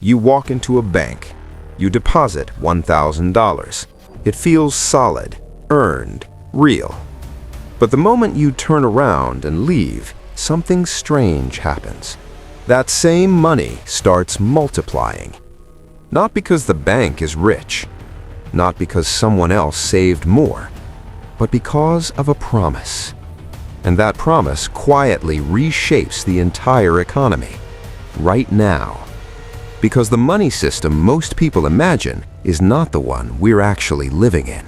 You walk into a bank. You deposit $1,000. It feels solid, earned, real. But the moment you turn around and leave, something strange happens. That same money starts multiplying. Not because the bank is rich, not because someone else saved more, but because of a promise. And that promise quietly reshapes the entire economy, right now. Because the money system most people imagine is not the one we're actually living in.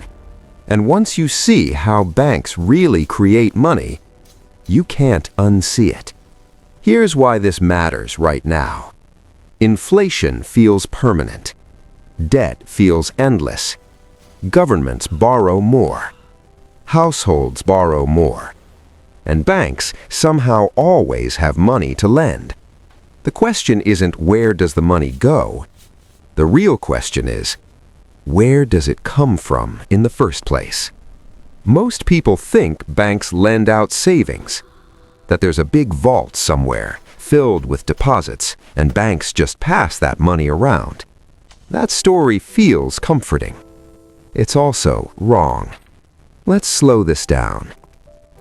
And once you see how banks really create money, you can't unsee it. Here's why this matters right now. Inflation feels permanent. Debt feels endless. Governments borrow more. Households borrow more. And banks somehow always have money to lend. The question isn't where does the money go? The real question is, where does it come from in the first place? Most people think banks lend out savings, that there's a big vault somewhere filled with deposits and banks just pass that money around. That story feels comforting. It's also wrong. Let's slow this down.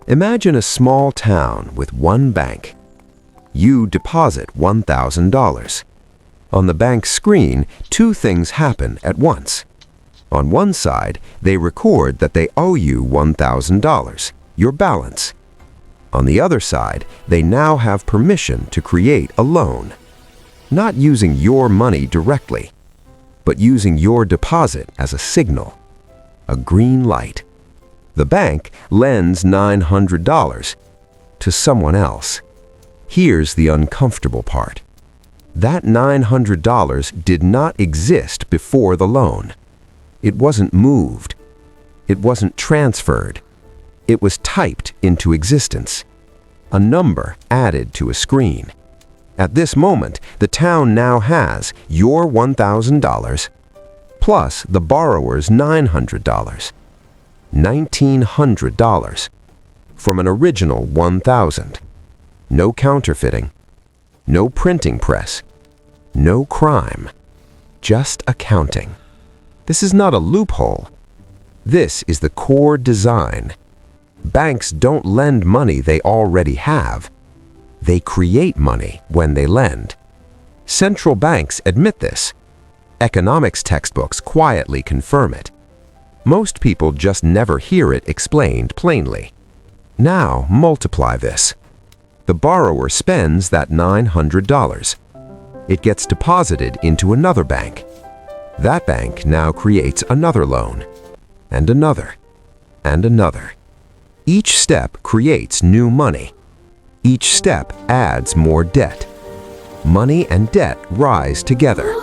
Imagine a small town with one bank. You deposit $1,000. On the bank screen, two things happen at once. On one side, they record that they owe you $1,000, your balance. On the other side, they now have permission to create a loan. Not using your money directly, but using your deposit as a signal, a green light. The bank lends $900 to someone else. Here's the uncomfortable part. That $900 did not exist before the loan. It wasn't moved. It wasn't transferred. It was typed into existence. A number added to a screen. At this moment, the town now has your $1,000 plus the borrower's $900. $1,900 from an original $1,000. No counterfeiting, no printing press, no crime, just accounting. This is not a loophole. This is the core design. Banks don't lend money they already have. They create money when they lend. Central banks admit this. Economics textbooks quietly confirm it. Most people just never hear it explained plainly. Now multiply this. The borrower spends that $900. It gets deposited into another bank. That bank now creates another loan, and another, and another. Each step creates new money. Each step adds more debt. Money and debt rise together.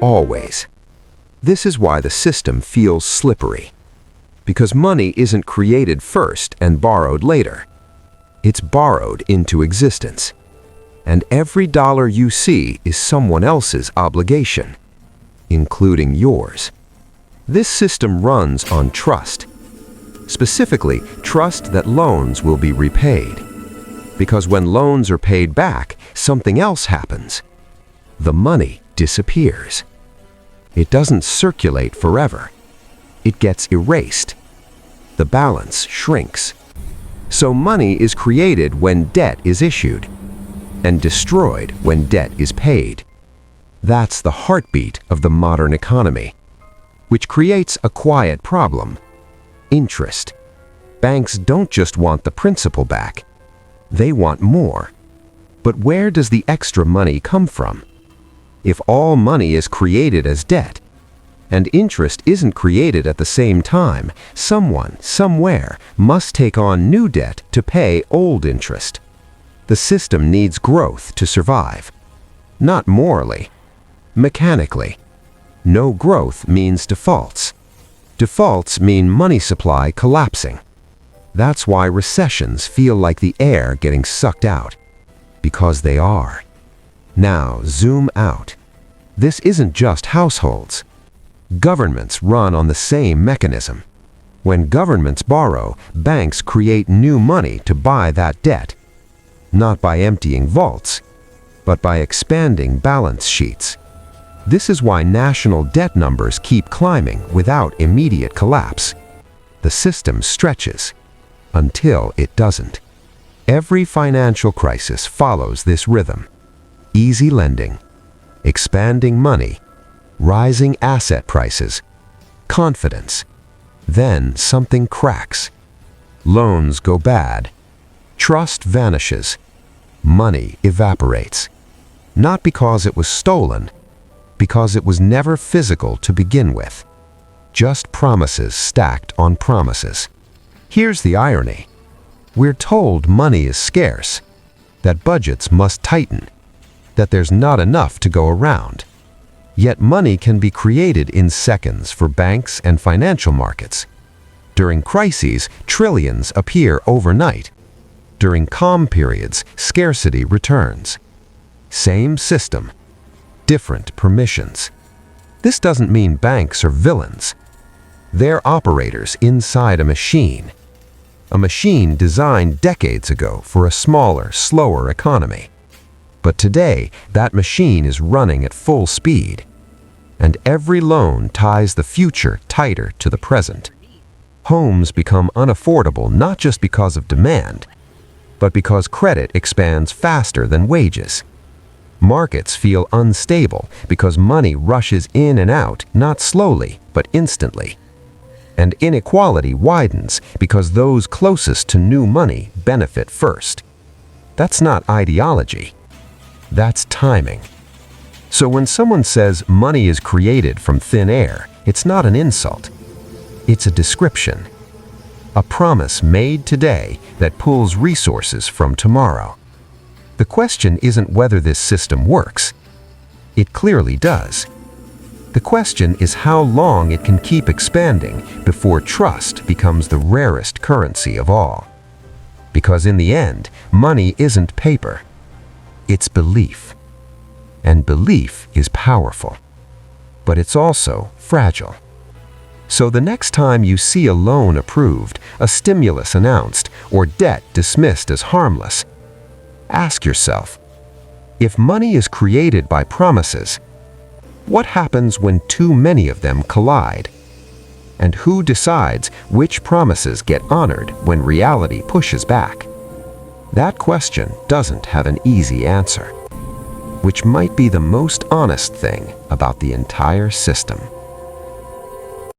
Always. This is why the system feels slippery. Because money isn't created first and borrowed later. It's borrowed into existence. And every dollar you see is someone else's obligation, including yours. This system runs on trust. Specifically, trust that loans will be repaid. Because when loans are paid back, something else happens. The money disappears. It doesn't circulate forever. It gets erased. The balance shrinks. So money is created when debt is issued, and destroyed when debt is paid. That's the heartbeat of the modern economy, which creates a quiet problem: interest. Banks don't just want the principal back. They want more. But where does the extra money come from? If all money is created as debt, and interest isn't created at the same time, someone, somewhere, must take on new debt to pay old interest. The system needs growth to survive. Not morally, mechanically. No growth means defaults. Defaults mean money supply collapsing. That's why recessions feel like the air getting sucked out. Because they are. Now zoom out. This isn't just households. Governments run on the same mechanism. When governments borrow, banks create new money to buy that debt. Not by emptying vaults, but by expanding balance sheets. This is why national debt numbers keep climbing without immediate collapse. The system stretches until it doesn't. Every financial crisis follows this rhythm. Easy lending, expanding money, rising asset prices, confidence. Then something cracks. Loans go bad. Trust vanishes. Money evaporates. Not because it was stolen, because it was never physical to begin with. Just promises stacked on promises. Here's the irony. We're told money is scarce, that budgets must tighten, that there's not enough to go around. Yet money can be created in seconds for banks and financial markets. During crises, trillions appear overnight. During calm periods, scarcity returns. Same system, different permissions. This doesn't mean banks are villains. They're operators inside a machine designed decades ago for a smaller, slower economy. But today, that machine is running at full speed, and every loan ties the future tighter to the present. Homes become unaffordable not just because of demand, but because credit expands faster than wages. Markets feel unstable because money rushes in and out, not slowly, but instantly. And inequality widens because those closest to new money benefit first. That's not ideology. That's timing. So when someone says money is created from thin air, it's not an insult. It's a description. A promise made today that pulls resources from tomorrow. The question isn't whether this system works. It clearly does. The question is how long it can keep expanding before trust becomes the rarest currency of all. Because in the end, money isn't paper. It's belief. And belief is powerful. But it's also fragile. So the next time you see a loan approved, a stimulus announced, or debt dismissed as harmless, ask yourself, if money is created by promises, what happens when too many of them collide? And who decides which promises get honored when reality pushes back? That question doesn't have an easy answer, which might be the most honest thing about the entire system.